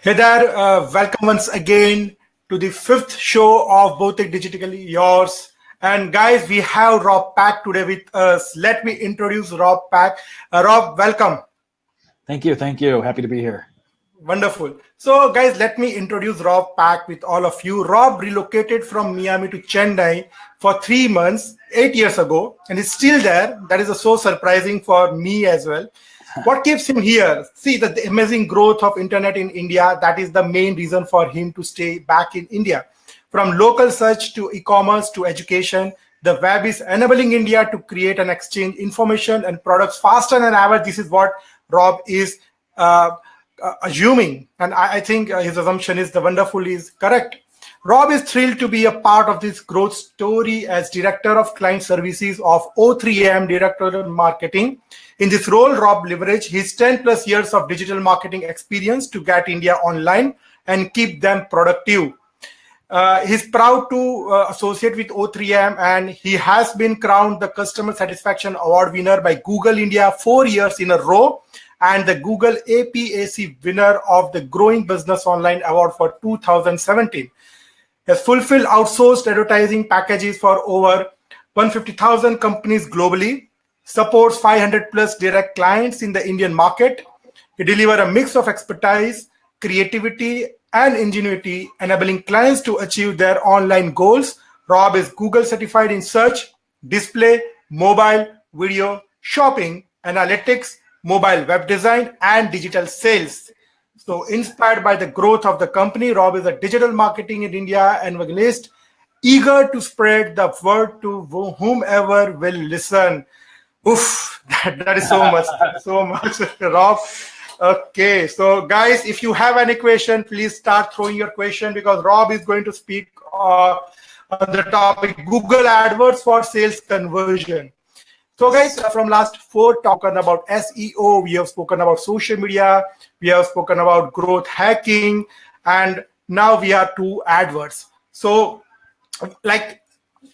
Hey there, welcome once again to the fifth show of Bhautik Digitally Yours. And guys, we have Rob Pack today with us. Let me introduce Rob Pack. Rob, welcome. Thank you. Happy to be here. Wonderful. So guys, let me introduce Rob Pack with all of you. Rob relocated from Miami to Chennai for 3 months, 8 years ago, and is still there. That is so surprising for me as well. What keeps him here? See, the amazing growth of internet in India, that is the main reason for him to stay back in India. From local search to e-commerce to education, the web is enabling India to create and exchange information and products faster than ever. This is what Rob is assuming. And I think his assumption is the wonderful is correct. Rob is thrilled to be a part of this growth story as Director of Client Services of O3M, Director of Marketing. In this role, Rob leveraged his 10 plus years of digital marketing experience to get India online and keep them productive. He's proud to associate with O3M, and he has been crowned the Customer Satisfaction Award winner by Google India 4 years in a row and the Google APAC winner of the Growing Business Online Award for 2017. Has fulfilled outsourced advertising packages for over 150,000 companies globally, supports 500 plus direct clients in the Indian market. He delivers a mix of expertise, creativity, and ingenuity, enabling clients to achieve their online goals. Rob is Google certified in search, display, mobile, video, shopping, analytics, mobile web design, and digital sales. So inspired by the growth of the company, Rob is a digital marketing in India evangelist, eager to spread the word to whomever will listen. Oof, that is so much, Rob. Okay, so guys, if you have any question, please start throwing your question because Rob is going to speak on the topic Google AdWords for sales conversion. So guys, from last 4 talking about SEO, we have spoken about social media, we have spoken about growth hacking, and now we are to AdWords. So like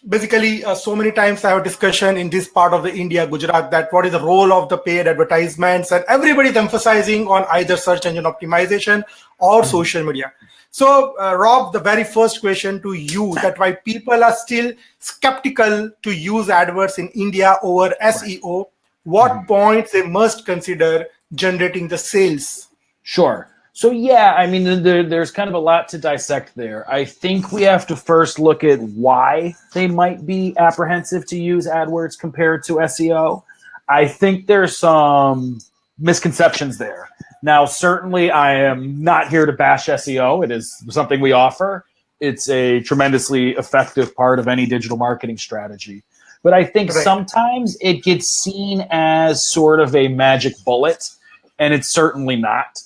basically so many times I have a discussion in this part of the India, Gujarat, that what is the role of the paid advertisements, and everybody's emphasizing on either search engine optimization or social media. So, Rob, the very first question to you, that why people are still skeptical to use AdWords in India over SEO, what points they must consider generating the sales? Sure. So, yeah, I mean, there's kind of a lot to dissect there. I think we have to first look at why they might be apprehensive to use AdWords compared to SEO. I think there's some misconceptions there. Now, certainly, I am not here to bash SEO. It is something we offer. It's a tremendously effective part of any digital marketing strategy. But I think sometimes it gets seen as sort of a magic bullet, and it's certainly not.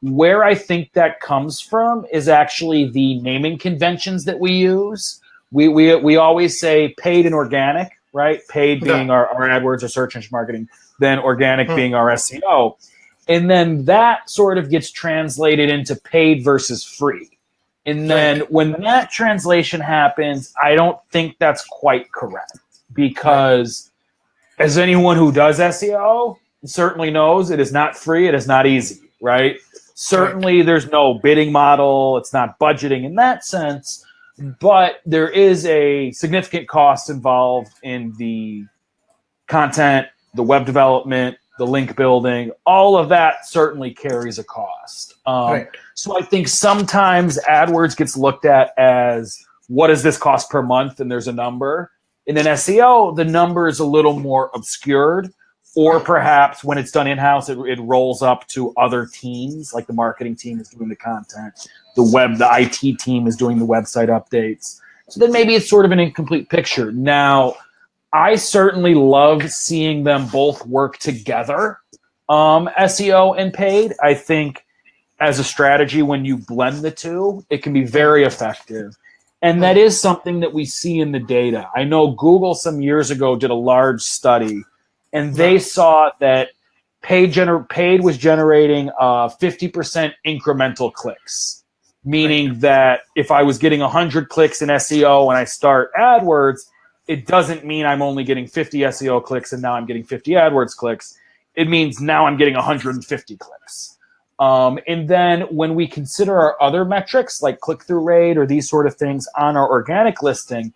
Where I think that comes from is actually the naming conventions that we use. We always say paid and organic, right? Paid being our AdWords or search engine marketing, then organic being our SEO. And then that sort of gets translated into paid versus free. And then when that translation happens, I don't think that's quite correct because as anyone who does SEO certainly knows, it is not free. It is not easy, right? Certainly there's no bidding model. It's not budgeting in that sense, but there is a significant cost involved in the content, the web development, the link building, all of that certainly carries a cost. So I think sometimes AdWords gets looked at as what does this cost per month? And there's a number. And in SEO, the number is a little more obscured, or perhaps when it's done in-house, it rolls up to other teams, like the marketing team is doing the content, the IT team is doing the website updates. So then maybe it's sort of an incomplete picture. Now, I certainly love seeing them both work together, SEO and paid. I think as a strategy, when you blend the two, it can be very effective. And that is something that we see in the data. I know Google some years ago did a large study, and they saw that paid was generating 50% incremental clicks, meaning that if I was getting 100 clicks in SEO and I start AdWords, it doesn't mean I'm only getting 50 SEO clicks and now I'm getting 50 AdWords clicks. It means now I'm getting 150 clicks. And then when we consider our other metrics like click-through rate or these sort of things on our organic listing,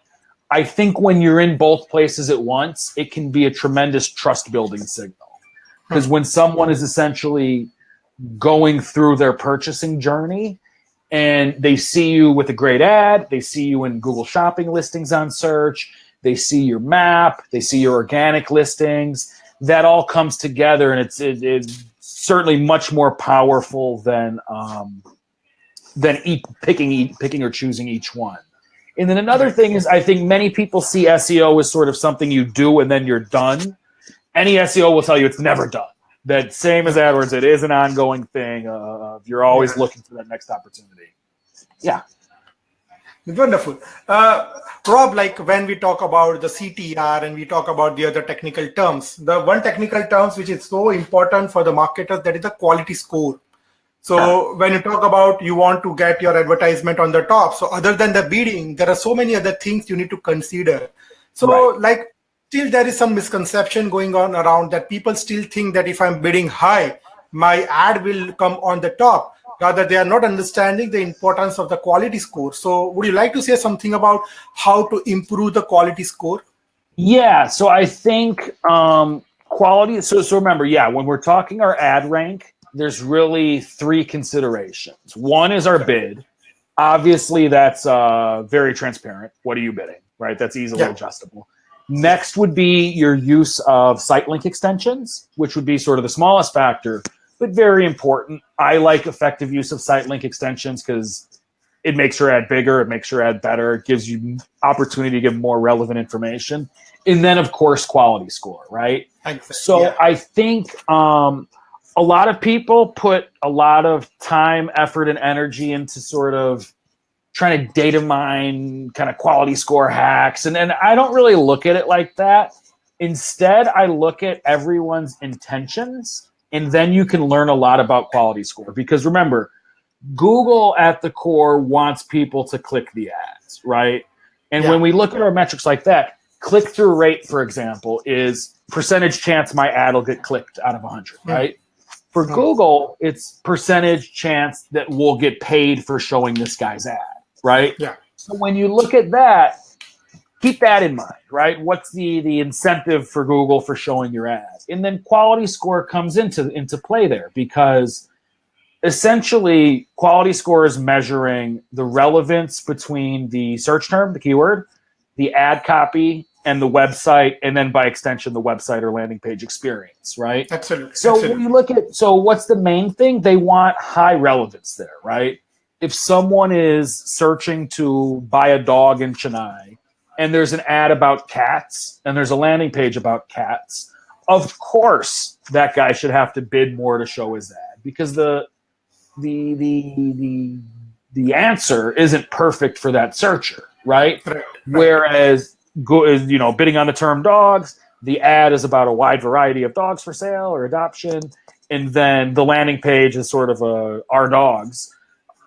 I think when you're in both places at once, it can be a tremendous trust-building signal. Because when someone is essentially going through their purchasing journey and they see you with a great ad, they see you in Google Shopping listings on search, they see your map, they see your organic listings, that all comes together, and it's certainly much more powerful than picking or choosing each one. And then another thing is, I think many people see SEO as sort of something you do and then you're done. Any SEO will tell you it's never done. That same as AdWords, it is an ongoing thing. You're always looking for that next opportunity. Yeah. Wonderful. Rob, like when we talk about the CTR and we talk about the other technical terms, the one technical terms which is so important for the marketers, that is the quality score. So when you talk about you want to get your advertisement on the top, so other than the bidding, there are so many other things you need to consider. So like still there is some misconception going on around that people still think that if I'm bidding high, my ad will come on the top. Rather, they are not understanding the importance of the quality score. So would you like to say something about how to improve the quality score? Yeah, so I think quality, so remember, when we're talking our ad rank, there's really three considerations. One is our bid. Obviously, that's very transparent. What are you bidding, right? That's easily adjustable. Next would be your use of site link extensions, which would be sort of the smallest factor, but very important. I like effective use of site link extensions because it makes your ad bigger, it makes your ad better, it gives you opportunity to give more relevant information. And then, of course, quality score, right? So I think a lot of people put a lot of time, effort, and energy into sort of trying to data mine kind of quality score hacks. And I don't really look at it like that. Instead, I look at everyone's intentions, and then you can learn a lot about quality score. Because remember, Google at the core wants people to click the ads, right? And when we look at our metrics like that, click-through rate, for example, is percentage chance my ad will get clicked out of 100, right? For Google, it's percentage chance that we'll get paid for showing this guy's ad, right? Yeah. So when you look at that, keep that in mind, right? What's the incentive for Google for showing your ad? And then quality score comes into play there, because essentially quality score is measuring the relevance between the search term, the keyword, the ad copy, and the website, and then by extension, the website or landing page experience, right? Absolutely. So when you look at, what's the main thing? They want high relevance there, right? If someone is searching to buy a dog in Chennai, and there's an ad about cats, and there's a landing page about cats, of course that guy should have to bid more to show his ad, because the answer isn't perfect for that searcher, right? Whereas bidding on the term dogs, the ad is about a wide variety of dogs for sale or adoption, and then the landing page is sort of our dogs.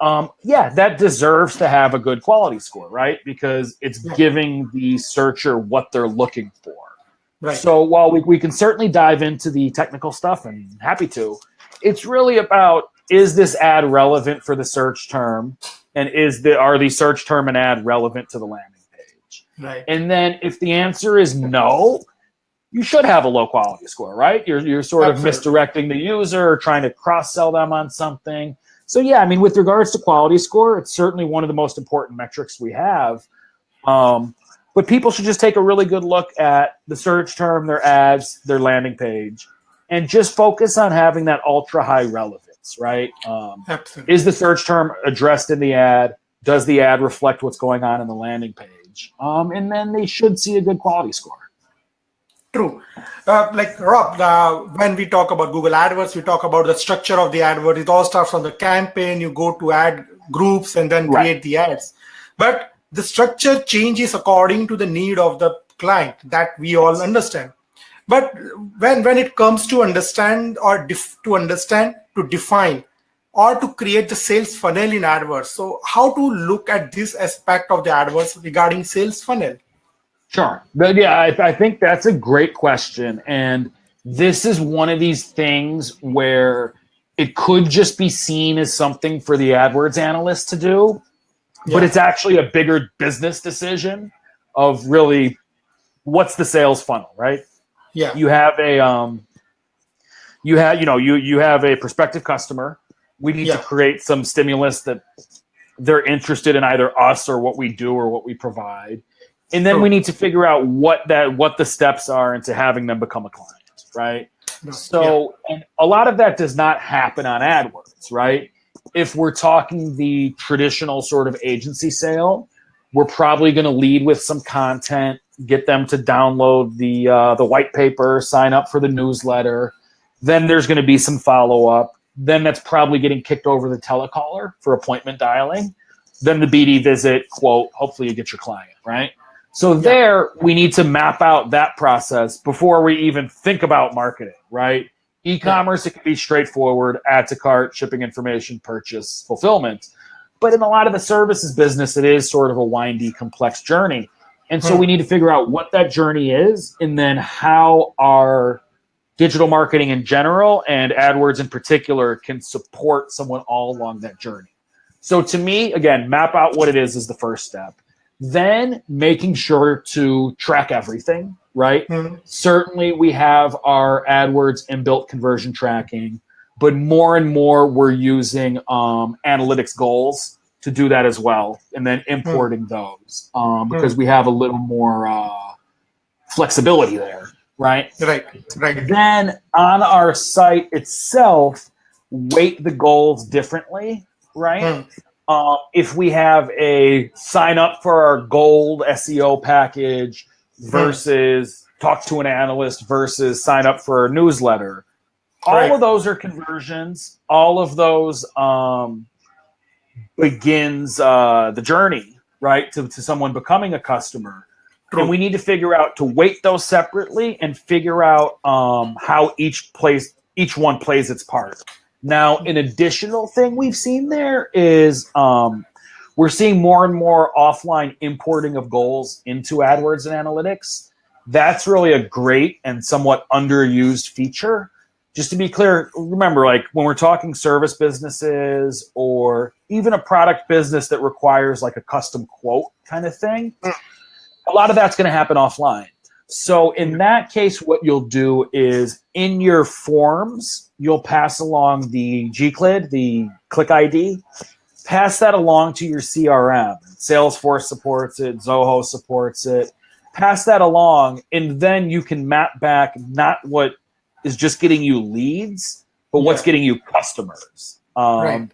That deserves to have a good quality score, right? Because it's giving the searcher what they're looking for. Right. So while we can certainly dive into the technical stuff, and happy to, it's really about, is this ad relevant for the search term, and are the search term and ad relevant to the landing page? Right. And then if the answer is no, you should have a low quality score, right? You're sort of misdirecting the user or trying to cross-sell them on something. So with regards to quality score, it's certainly one of the most important metrics we have. But people should just take a really good look at the search term, their ads, their landing page, and just focus on having that ultra high relevance, right? Is the search term addressed in the ad? Does the ad reflect what's going on in the landing page? And then they should see a good quality score. True. Like Rob, when we talk about Google AdWords, we talk about the structure of the AdWords. It all starts from the campaign. You go to ad groups and then create the ads. But the structure changes according to the need of the client, that we all understand. But when it comes to understand or to define or to create the sales funnel in AdWords, so how to look at this aspect of the AdWords regarding sales funnel? Sure. But I think that's a great question. And this is one of these things where it could just be seen as something for the AdWords analyst to do, but it's actually a bigger business decision of really what's the sales funnel, right? Yeah. You have a you have a prospective customer. We need to create some stimulus that they're interested in either us or what we do or what we provide. And then we need to figure out what the steps are into having them become a client, right? So, and a lot of that does not happen on AdWords, right? If we're talking the traditional sort of agency sale, we're probably going to lead with some content, get them to download the white paper, sign up for the newsletter. Then there's going to be some follow-up. Then that's probably getting kicked over the telecaller for appointment dialing. Then the BD visit, quote, hopefully you get your client, right? So there, we need to map out that process before we even think about marketing, right? E-commerce, it can be straightforward, add to cart, shipping information, purchase, fulfillment. But in a lot of the services business, it is sort of a windy, complex journey. And so we need to figure out what that journey is and then how our digital marketing in general and AdWords in particular can support someone all along that journey. So to me, again, map out what it is the first step. Then making sure to track everything, right? Certainly we have our AdWords inbuilt conversion tracking, but more and more we're using analytics goals to do that as well, and then importing those because we have a little more flexibility there, right? Right. Then on our site itself, weight the goals differently, right? If we have a sign up for our gold SEO package versus talk to an analyst versus sign up for a newsletter, all of those are conversions. All of those begins the journey, right, to someone becoming a customer. And we need to figure out to weight those separately and figure out how each one plays its part. Now, an additional thing we've seen there is we're seeing more and more offline importing of goals into AdWords and analytics. That's really a great and somewhat underused feature. Just to be clear, remember, like when we're talking service businesses or even a product business that requires like a custom quote kind of thing, a lot of that's going to happen offline. So in that case, what you'll do is in your forms, you'll pass along the GCLID, the click ID, pass that along to your CRM. Salesforce supports it, Zoho supports it. Pass that along, and then you can map back not what is just getting you leads, but what's getting you customers. And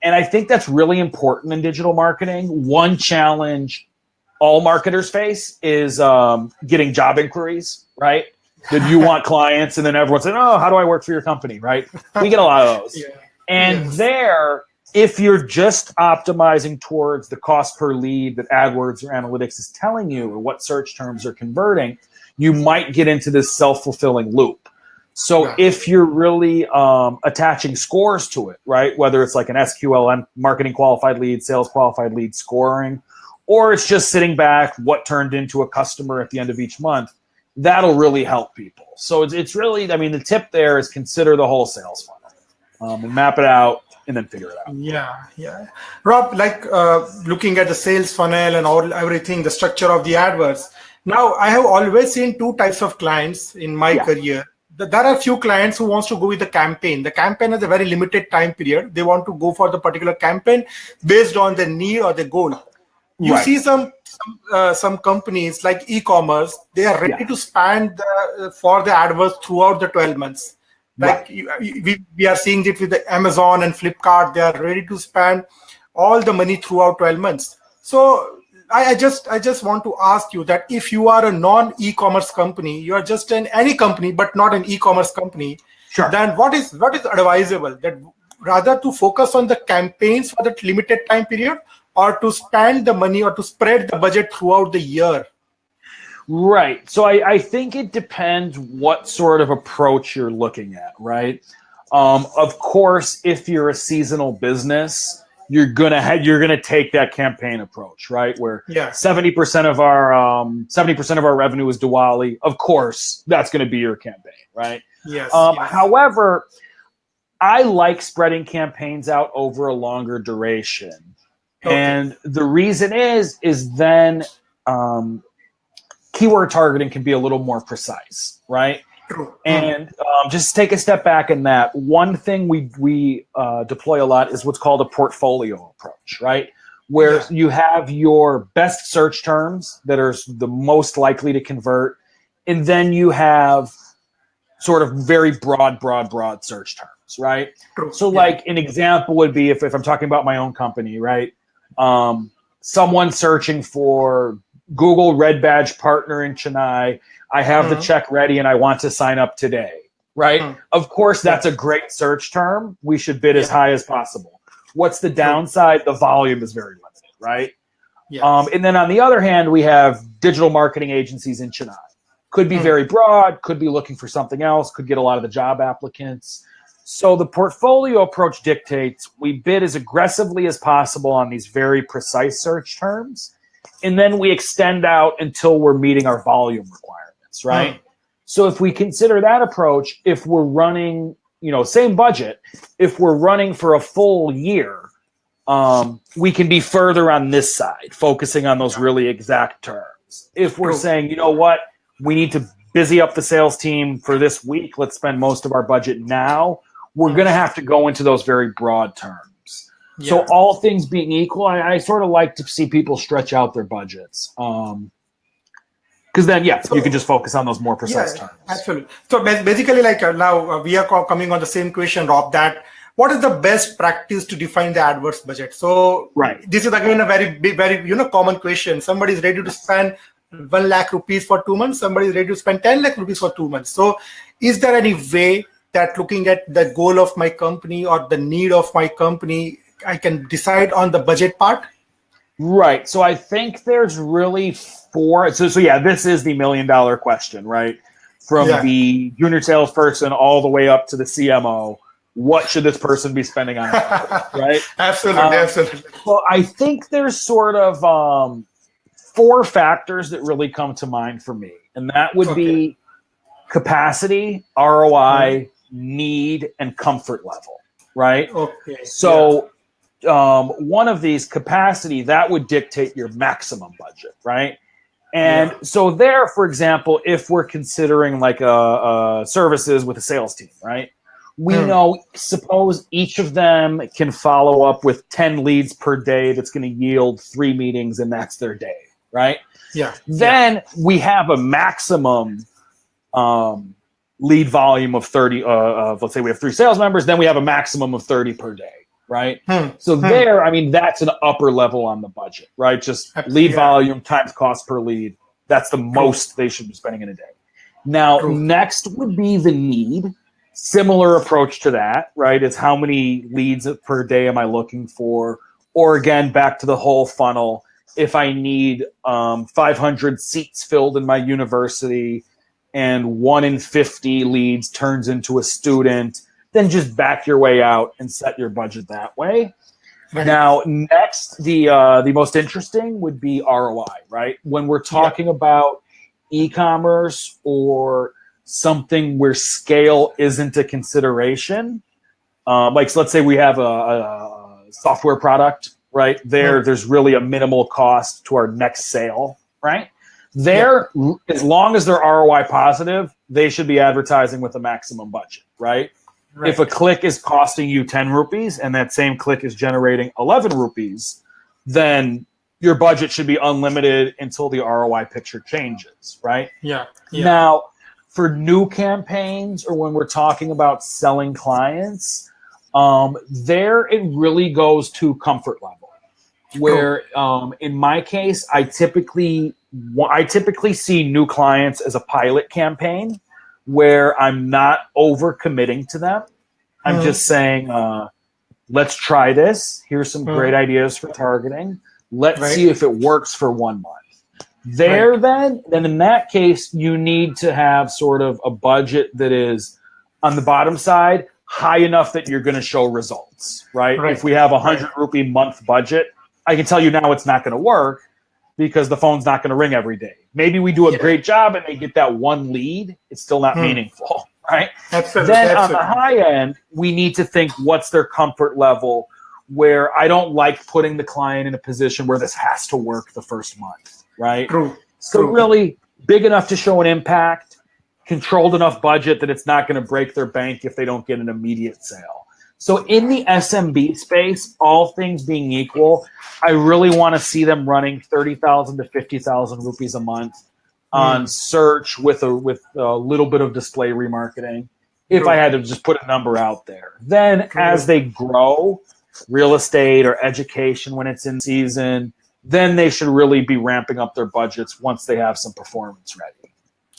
I think that's really important in digital marketing. One challenge all marketers face is getting job inquiries, right? That you want clients, and then everyone's saying, oh, how do I work for your company, right? We get a lot of those. And there, if you're just optimizing towards the cost per lead that AdWords or analytics is telling you or what search terms are converting, you might get into this self-fulfilling loop. So if you're really attaching scores to it, right, whether it's like an SQL marketing qualified lead, sales qualified lead scoring, or it's just sitting back what turned into a customer at the end of each month, that'll really help people. So it's really, I mean, the tip there is consider the whole sales funnel and map it out and then figure it out. Yeah. Rob, like looking at the sales funnel and everything, the structure of the AdWords. Now, I have always seen two types of clients in my career. There are few clients who wants to go with the campaign. The campaign has a very limited time period. They want to go for the particular campaign based on their need or their goal. You see some companies like e-commerce, they are ready to spend for the AdWords throughout the 12 months. Like we are seeing it with the Amazon and Flipkart. They are ready to spend all the money throughout 12 months. So I just want to ask you that if you are a non-e-commerce company, you are just any company, but not an e-commerce company, then what is advisable? That rather to focus on the campaigns for that limited time period, or to spend the money or to spread the budget throughout the year? Right. So I think it depends what sort of approach you're looking at, right? Of course, if you're a seasonal business, you're gonna take that campaign approach, right? Where 70% of our revenue is Diwali. Of course, that's gonna be your campaign, right? Yes. However, I like spreading campaigns out over a longer duration. Okay. And the reason is then keyword targeting can be a little more precise, right? And just take a step back in that. One thing we deploy a lot is what's called a portfolio approach, right? Where you have your best search terms that are the most likely to convert, and then you have sort of very broad search terms, right? So like an example would be if I'm talking about my own company, right? Someone searching for Google Red Badge partner in Chennai. I have the check ready and I want to sign up today, right? Of course, that's a great search term. We should bid as high as possible. What's the downside? The volume is very limited, right? And then on the other hand, we have digital marketing agencies in Chennai. Could be very broad, could be looking for something else, could get a lot of the job applicants. So the portfolio approach dictates we bid as aggressively as possible on these very precise search terms, and then we extend out until we're meeting our volume requirements, right? So if we consider that approach, if we're running, same budget, if we're running for a full year, we can be further on this side, focusing on those really exact terms. If we're saying, you know what, we need to busy up the sales team for this week, let's spend most of our budget now, we're going to have to go into those very broad terms. So all things being equal, I sort of like to see people stretch out their budgets. Because then, you can just focus on those more precise terms. Absolutely. So basically, now we are coming on the same question, Rob, that what is the best practice to define the AdWords budget? So this is again a very big, very common question. Somebody is ready to spend 1 lakh rupees for 2 months. Somebody is ready to spend 10 lakh rupees for 2 months. So is there any way that looking at the goal of my company or the need of my company, I can decide on the budget part? Right. So I think there's really 4. So this is the $1 million question, right? From the junior salesperson all the way up to the CMO. What should this person be spending on, right? Absolutely. Well, I think there's sort of 4 factors that really come to mind for me. And that would be capacity, ROI, need, and comfort level, right? So one of these, capacity, that would dictate your maximum budget, right? And so there, for example, if we're considering like a services with a sales team, right? We know, suppose each of them can follow up with 10 leads per day that's going to yield 3 meetings, and that's their day, right? Then we have a maximum lead volume of 30, let's say we have 3 sales members, then we have a maximum of 30 per day, right? So there, I mean, that's an upper level on the budget, right? Just lead volume times cost per lead. That's the most they should be spending in a day. Now, next would be the need. Similar approach to that, right? Is how many leads per day am I looking for? Or again, back to the whole funnel. If I need 500 seats filled in my university and 1 in 50 leads turns into a student, then just back your way out and set your budget that way. Now, next, the most interesting would be ROI, right? When we're talking about e-commerce or something where scale isn't a consideration, like so let's say we have a software product, right? There's really a minimal cost to our next sale, right? As long as they're ROI positive, they should be advertising with a maximum budget, right? If a click is costing you 10 rupees and that same click is generating 11 rupees, then your budget should be unlimited until the ROI picture changes, right? Now, for new campaigns or when we're talking about selling clients, there it really goes to comfort level. Where in my case, I typically see new clients as a pilot campaign where I'm not over committing to them. I'm just saying, let's try this. Here's some great ideas for targeting. Let's see if it works for 1 month. Then in that case, you need to have sort of a budget that is on the bottom side, high enough that you're going to show results, right? If we have a 100 rupee month budget, I can tell you now it's not going to work because the phone's not going to ring every day. Maybe we do a great job and they get that 1 lead. It's still not meaningful, right? Absolutely. Then on Absolutely. the high end, we need to think what's their comfort level, where I don't like putting the client in a position where this has to work the first month, right? True. So True. really big enough to show an impact, controlled enough budget that it's not going to break their bank if they don't get an immediate sale. So in the SMB space, all things being equal, I really want to see them running 30,000 to 50,000 rupees a month on search with a little bit of display remarketing. If True. I had to just put a number out there, then True. as they grow, real estate or education when it's in season, then they should really be ramping up their budgets once they have some performance ready.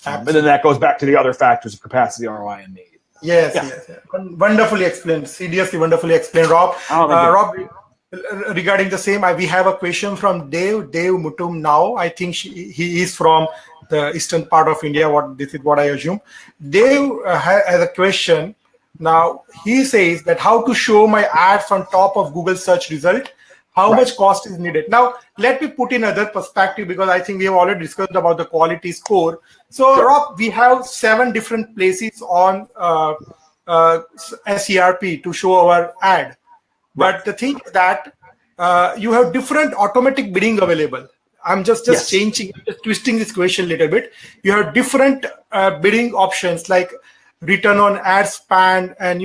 And then that goes back to the other factors of capacity, ROI, and need. Yes, yes. Wonderfully explained. Seriously, wonderfully explained, Rob. Rob, regarding the same, we have a question from Dave Mutum now. I think he is from the eastern part of India. This is what I assume. Dave has a question. Now, he says that how to show my ads on top of Google search result. How much cost is needed? Now, let me put in other perspective, because I think we have already discussed about the quality score. So, Rob, we have 7 different places on SERP to show our ad. But the thing is that you have different automatic bidding available. I'm just changing, just twisting this question a little bit. You have different bidding options like return on ad spend and,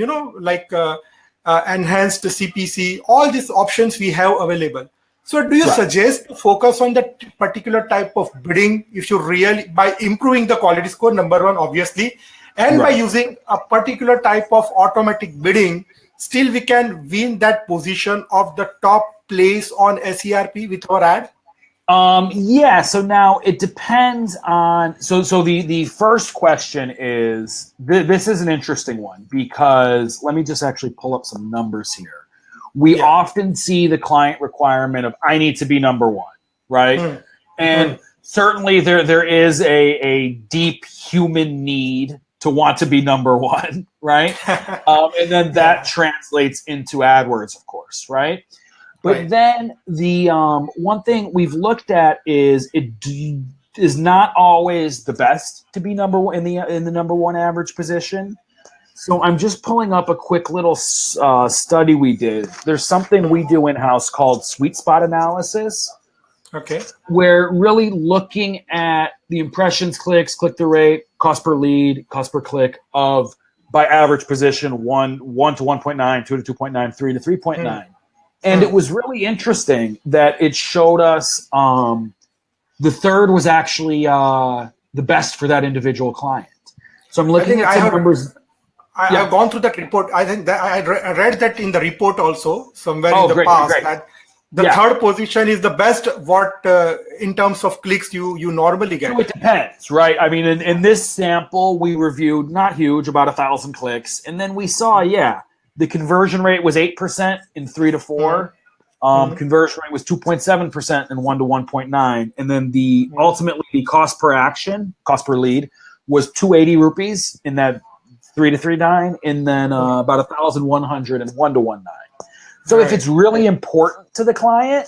enhanced CPC, all these options we have available. So do you suggest to focus on that particular type of bidding if you really, by improving the quality score, number one, obviously, and by using a particular type of automatic bidding, still we can win that position of the top place on SERP with our ad? So now it depends on, so the first question is, this is an interesting one, because let me just actually pull up some numbers here. We often see the client requirement of, I need to be number one, right? And certainly there is a deep human need to want to be number one, right? And then that translates into AdWords, of course, right? But then the one thing we've looked at is it is not always the best to be number one in the number one average position. So I'm just pulling up a quick little study we did. There's something we do in-house called sweet spot analysis. Okay. We're really looking at the impressions, clicks, click-through rate, cost per lead, cost per click of by average position 1 to 1.9, 2 to 2.9, 3 to 3.9. And it was really interesting that it showed us the third was actually the best for that individual client. So I'm looking at some numbers. I've gone through that report. I think that I read that in the report also somewhere in the past. That the third position is the best in terms of clicks you normally get. So it depends, right? I mean, in this sample, we reviewed, not huge, about 1,000 clicks. And then we saw, the conversion rate was 8% in 3 to 4. Conversion rate was 2.7% in 1 to 1.9. And then ultimately the cost per action, cost per lead, was 280 rupees in that 3 to 3.9, and then about 1,100 in 1 to 1.9. So if it's really important to the client,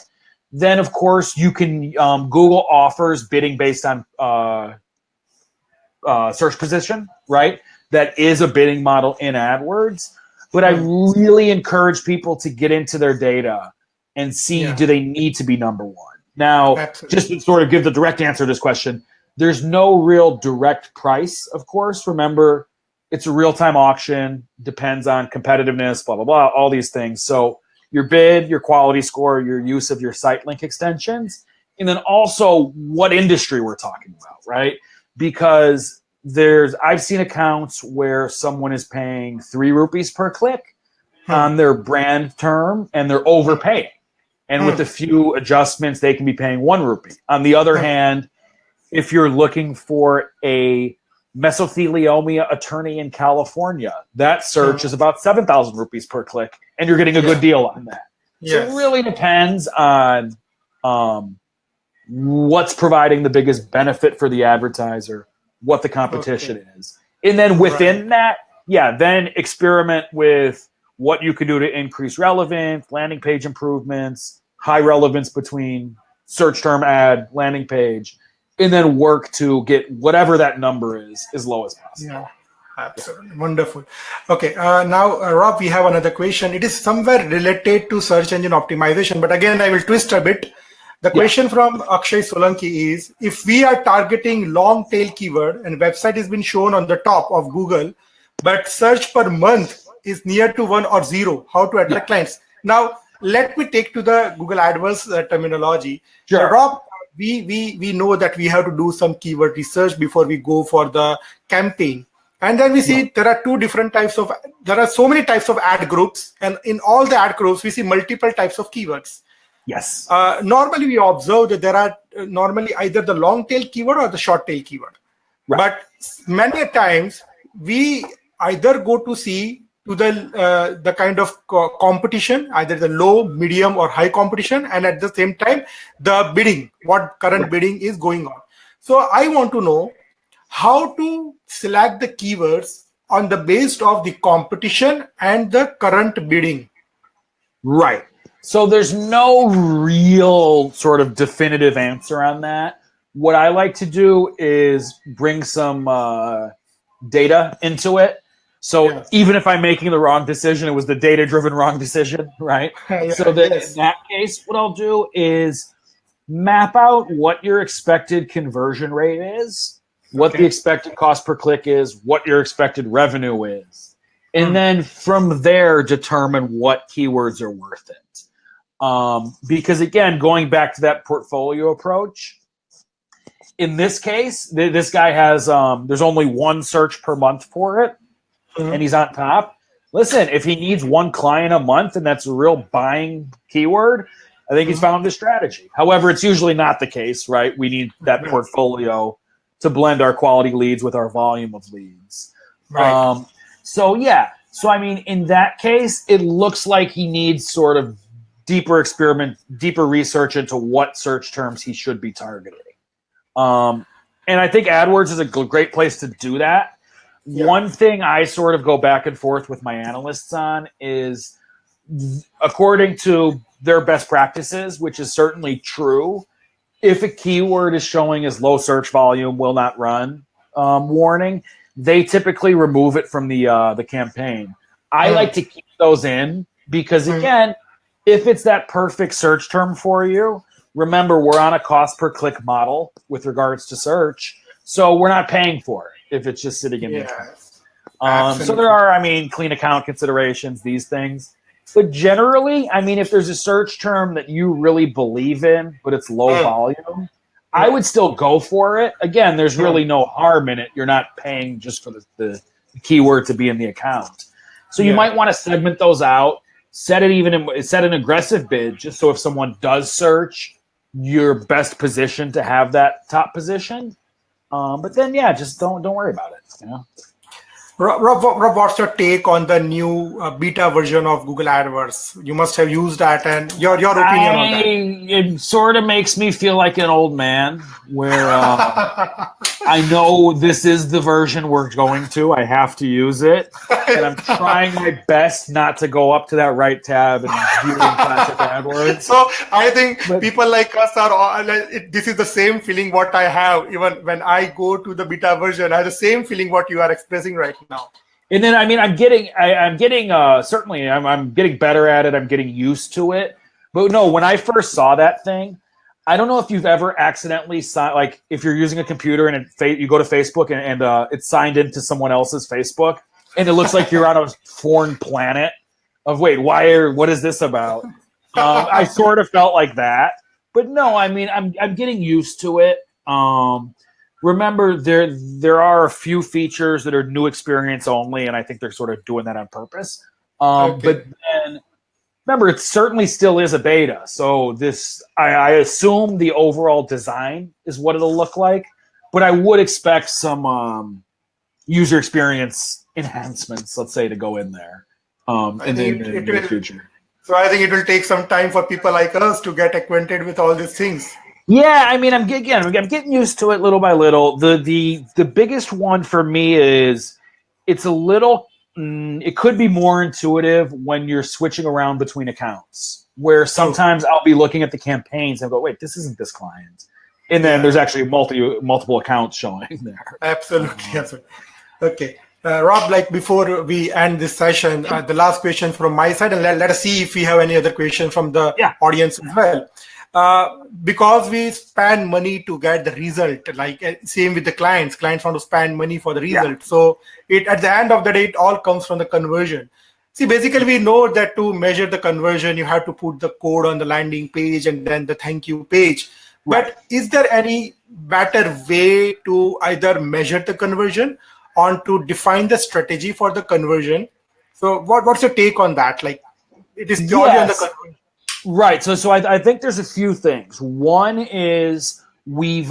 then of course you can Google offers bidding based on search position, right? That is a bidding model in AdWords. But I really encourage people to get into their data and see, do they need to be number one? Now, just to sort of give the direct answer to this question, there's no real direct price, of course. Remember, it's a real-time auction, depends on competitiveness, blah, blah, blah, all these things. So your bid, your quality score, your use of your site link extensions, and then also what industry we're talking about, right? Because I've seen accounts where someone is paying 3 rupees per click on their brand term, and they're overpaying. And with a few adjustments, they can be paying 1 rupee. On the other hand, if you're looking for a mesothelioma attorney in California, that search is about 7,000 rupees per click, and you're getting a good deal on that. So it really depends on what's providing the biggest benefit for the advertiser, what the competition is. And then within that, then experiment with what you can do to increase relevance, landing page improvements, high relevance between search term ad, landing page, and then work to get whatever that number is as low as possible. Absolutely. Wonderful. Okay. Now, Rob, we have another question. It is somewhere related to search engine optimization, but again, I will twist a bit. The question from Akshay Solanki is, if we are targeting long tail keyword and website has been shown on the top of Google, but search per month is near to 1 or 0, how to attract clients? Now, let me take to the Google AdWords terminology. Sure. Rob, we know that we have to do some keyword research before we go for the campaign. And then we see there are there are so many types of ad groups. And in all the ad groups, we see multiple types of keywords. Yes. Normally, we observe that there are normally either the long tail keyword or the short tail keyword. Right. But many times, we either go to see to the kind of competition, either the low, medium, or high competition, and at the same time, the bidding, what current bidding is going on. So I want to know how to select the keywords on the basis of the competition and the current bidding. Right. So there's no real sort of definitive answer on that. What I like to do is bring some data into it. So even if I'm making the wrong decision, it was the data-driven wrong decision, right? So that in that case, what I'll do is map out what your expected conversion rate is, what the expected cost per click is, what your expected revenue is. And then from there, determine what keywords are worth it. Because again, going back to that portfolio approach, in this case, this guy has, there's only one search per month for it. And he's on top. Listen, if he needs one client a month and that's a real buying keyword, I think he's found the strategy. However, it's usually not the case, right? We need that portfolio to blend our quality leads with our volume of leads. Right. So I mean, in that case, it looks like he needs sort of deeper research into what search terms he should be targeting. And I think AdWords is a great place to do that. One thing I sort of go back and forth with my analysts on is, according to their best practices, which is certainly true, if a keyword is showing as low search volume, will not run warning, they typically remove it from the campaign. I like to keep those in because, again, if it's that perfect search term for you, remember, we're on a cost per click model with regards to search, so we're not paying for it if it's just sitting in there. So there are, I mean, clean account considerations, these things. But generally, I mean, if there's a search term that you really believe in, but it's low volume, I would still go for it. Again, there's really no harm in it. You're not paying just for the keyword to be in the account. So you might want to segment those out, set an aggressive bid, just so if someone does search, you're best positioned to have that top position. But then, just don't worry about it. You know? Rob, what's your take on the new beta version of Google AdWords? You must have used that, and your opinion on that. It sort of makes me feel like an old man, where I know this is the version we're going to. I have to use it, and I'm trying my best not to go up to that right tab and view classic AdWords. So I think people like us are. This is the same feeling what I have even when I go to the beta version. I have the same feeling what you are expressing right now. And then, I mean, I'm getting better at it. I'm getting used to it. But no, when I first saw that thing, I don't know if you've ever accidentally signed, like if you're using a computer and you go to Facebook and it's signed into someone else's Facebook and it looks like you're on a foreign planet of, what is this about? I sort of felt like that. But no, I mean, I'm getting used to it. Remember, there are a few features that are new experience only, and I think they're sort of doing that on purpose. But then, remember, it certainly still is a beta. So I assume the overall design is what it'll look like, but I would expect some user experience enhancements, let's say, to go in there in the future. So I think it will take some time for people like us to get acquainted with all these things. Yeah, I mean, I'm getting used to it little by little. The biggest one for me is it's a little. It could be more intuitive when you're switching around between accounts, where sometimes I'll be looking at the campaigns and go, wait, this isn't this client, and then there's actually multiple accounts showing there. Absolutely. Okay. Rob, like before we end this session, the last question from my side, and let us see if we have any other question from the audience as well. Because we spend money to get the result, like same with the clients want to spend money for the result. So it, at the end of the day, it all comes from the conversion. See, basically we know that to measure the conversion, you have to put the code on the landing page and then the thank you page. But is there any better way to either measure the conversion or to define the strategy for the conversion? So what's your take on that? Like, it is purely on the conversion. Right. So I think there's a few things. One is we've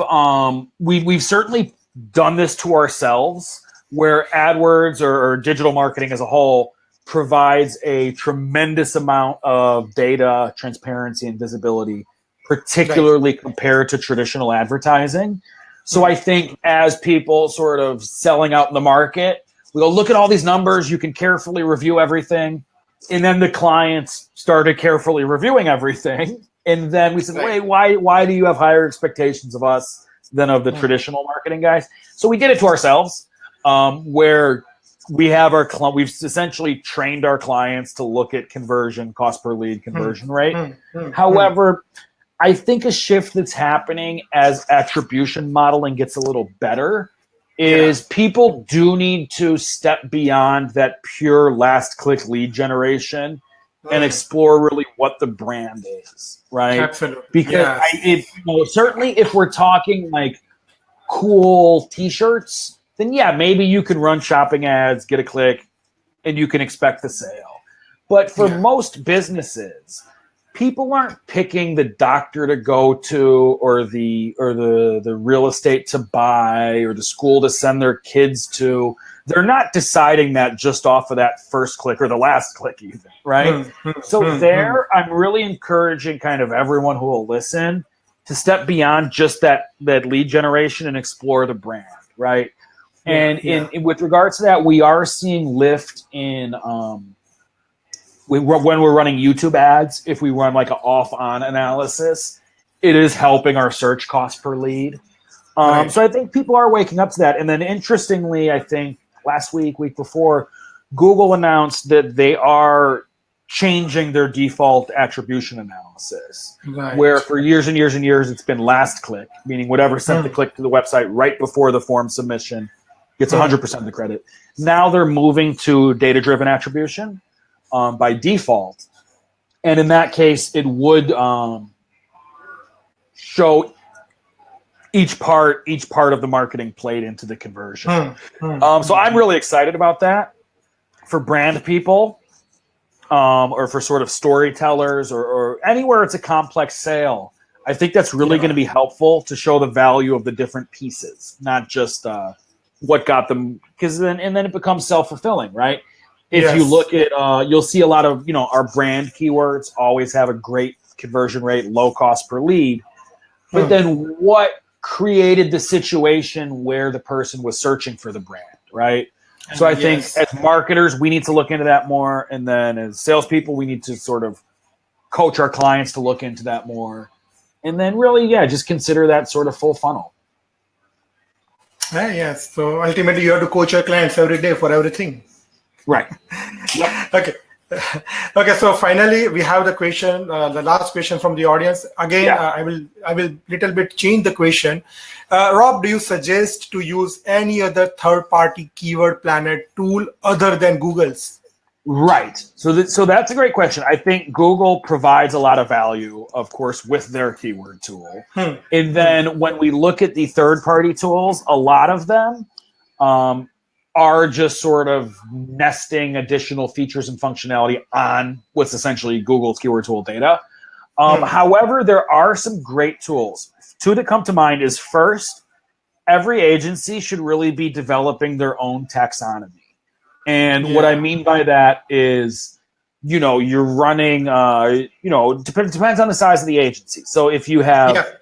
certainly done this to ourselves, where AdWords or digital marketing as a whole provides a tremendous amount of data, transparency, and visibility, particularly compared to traditional advertising. So I think as people sort of selling out in the market, we go, look at all these numbers, you can carefully review everything. And then the clients started carefully reviewing everything. And then we said, wait, why do you have higher expectations of us than of the traditional marketing guys? So we did it to ourselves, where we have we've essentially trained our clients to look at conversion, cost per lead, conversion rate. However, I think a shift that's happening as attribution modeling gets a little better is people do need to step beyond that pure last click lead generation and explore really what the brand is, right? Absolutely. Because certainly if we're talking like cool t-shirts, then maybe you can run shopping ads, get a click, and you can expect the sale. But for most businesses, people aren't picking the doctor to go to or the real estate to buy or the school to send their kids to. They're not deciding that just off of that first click or the last click even, right? I'm really encouraging kind of everyone who will listen to step beyond just that lead generation and explore the brand, right? And with regards to that, we are seeing lift in when we're running YouTube ads. If we run like an off-on analysis, it is helping our search cost per lead. So I think people are waking up to that. And then interestingly, I think last week before, Google announced that they are changing their default attribution analysis, where for years and years and years, it's been last click, meaning whatever sent the click to the website right before the form submission gets 100% of the credit. Now they're moving to data-driven attribution by default. And in that case, it would show each part of the marketing played into the conversion. So I'm really excited about that for brand people, or for sort of storytellers or anywhere it's a complex sale. I think that's really going to be helpful to show the value of the different pieces, not just what got them, because then it becomes self-fulfilling, right? If you look at, you'll see a lot of, our brand keywords always have a great conversion rate, low cost per lead. But then what created the situation where the person was searching for the brand, right? So I think as marketers, we need to look into that more. And then as salespeople, we need to sort of coach our clients to look into that more. And then really, just consider that sort of full funnel. Yes. So ultimately, you have to coach your clients every day for everything. Right. Okay. Okay. So finally, we have the question, the last question from the audience. Again, I will little bit change the question. Rob, do you suggest to use any other third-party keyword planner tool other than Google's? Right. So that's a great question. I think Google provides a lot of value, of course, with their keyword tool. And then when we look at the third-party tools, a lot of them are just sort of nesting additional features and functionality on what's essentially Google's keyword tool data. However, there are some great tools. Two that come to mind is, first, every agency should really be developing their own taxonomy. And what I mean by that is, you're running, depends on the size of the agency. So if you have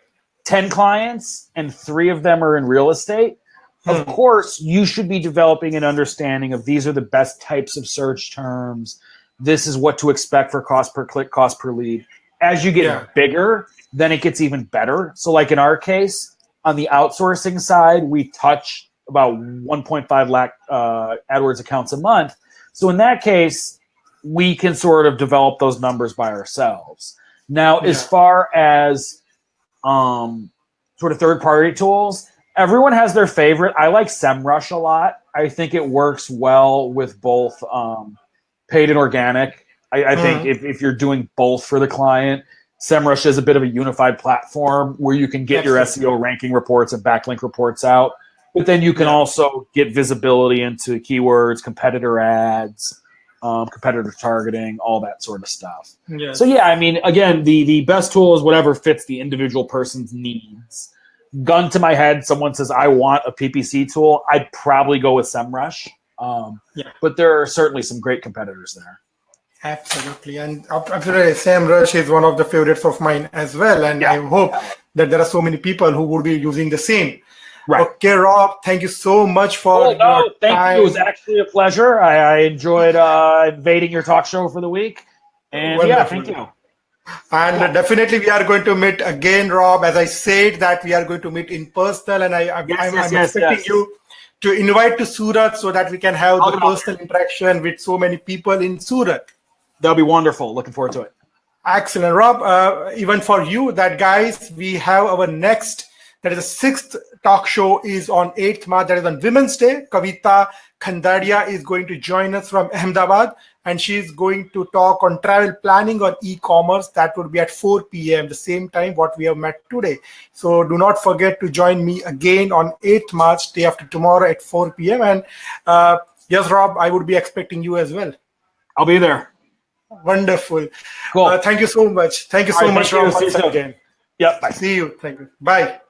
10 clients and 3 of them are in real estate, of course, you should be developing an understanding of these are the best types of search terms. This is what to expect for cost per click, cost per lead. As you get bigger, then it gets even better. So like in our case, on the outsourcing side, we touch about 1.5 lakh AdWords accounts a month. So in that case, we can sort of develop those numbers by ourselves. Now, as far as sort of third-party tools, everyone has their favorite. I like SEMrush a lot. I think it works well with both paid and organic. I think if you're doing both for the client, SEMrush is a bit of a unified platform where you can get your SEO ranking reports and backlink reports out, but then you can also get visibility into keywords, competitor ads, competitor targeting, all that sort of stuff. Yes. So yeah, I mean, again, the best tool is whatever fits the individual person's needs. Gun to my head, someone says, I want a PPC tool, I'd probably go with SEMrush. But there are certainly some great competitors there. Absolutely. And absolutely, SEMrush is one of the favorites of mine as well. And I hope that there are so many people who would be using the same. Right. Okay, Rob, thank you so much for your time. You. It was actually a pleasure. I enjoyed invading your talk show for the week. And thank you. And definitely we are going to meet again, Rob. As I said that we are going to meet in person, and I'm expecting you to invite to Surat so that we can have the personal interaction with so many people in Surat. That'll be wonderful. Looking forward to it. Excellent, Rob. Even for you, that guys, we have our next, that is the 6th talk show is on 8th March. That is on Women's Day. Kavita Khandaria is going to join us from Ahmedabad, and she's going to talk on travel planning on e-commerce. That would be at 4 p.m., the same time what we have met today. So do not forget to join me again on 8th March, day after tomorrow at 4 p.m. And yes, Rob, I would be expecting you as well. I'll be there. Wonderful. Cool. Thank you so much. Thank you so much, Rob. See you again. Yep. Bye. See you. Thank you. Bye.